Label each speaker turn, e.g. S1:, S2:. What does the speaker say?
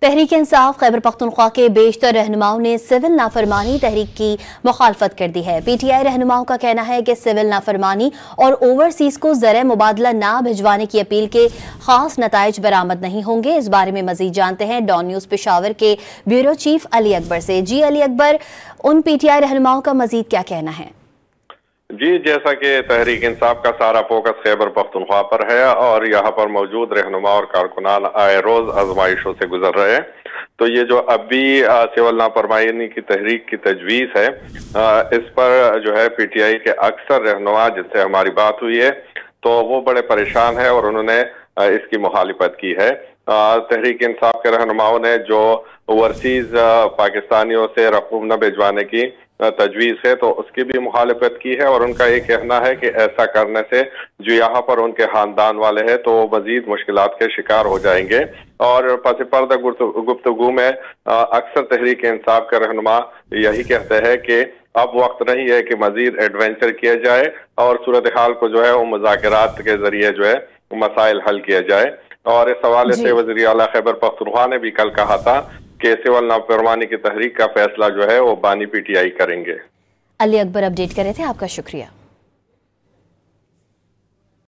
S1: तहरीक इंसाफ खैबर पख्तूनख्वा के बेशतर रहनुमाओं ने सिविल नाफरमानी तहरीक की मुखालफत कर दी है। पीटीआई रहनुमाओं का कहना है कि सिविल नाफरमानी और ओवरसीज को ज़र मुबादला ना भिजवाने की अपील के खास नताइज बरामद नहीं होंगे। इस बारे में मजीद जानते हैं डॉन न्यूज़ पेशावर के ब्यूरो चीफ अली अकबर से। जी अली अकबर, उन पीटीआई रहनुमाओं का मजीद क्या कहना है?
S2: जी, जैसा कि तहरीक इंसाफ का सारा फोकस खैबर पख्तूनख्वा पर है और यहाँ पर मौजूद रहनुमा और कारकुनान आए रोज आजमाइशों से गुजर रहे हैं, तो ये जो अब भी सिविल नाफरमानी की तहरीक की तजवीज़ है, इस पर जो है पीटीआई के अक्सर रहनुमा जिससे हमारी बात हुई है तो वो बड़े परेशान है और उन्होंने इसकी मुखालिफत की है। तहरीक इंसाफ के रहनुमाओं ने जो ओवरसीज पाकिस्तानियों से रकूम न भिजवाने की तजवीज़ है तो उसकी भी मुखालिफत की है और उनका ये कहना है कि ऐसा करने से जो यहाँ पर उनके खानदान वाले हैं तो मजीद मुश्किलात के शिकार हो जाएंगे। और पस पर्दा गुफ्तगू में अक्सर तहरीक इंसाफ के रहनुमा यही कहते हैं कि अब वक्त नहीं है कि मजीद एडवेंचर किया जाए और सूरत हाल को जो है वो मुज़ाकरात के जरिए जो है मसाइल हल किया जाए। और इस हवाले से वज़ीर आला खैबर पख्तूनख्वा ने भी कल कहा था कि सिविल नाफरमानी की तहरीक का फैसला जो है वो बानी पीटीआई करेंगे।
S1: अली अकबर अपडेट कर रहे थे, आपका शुक्रिया।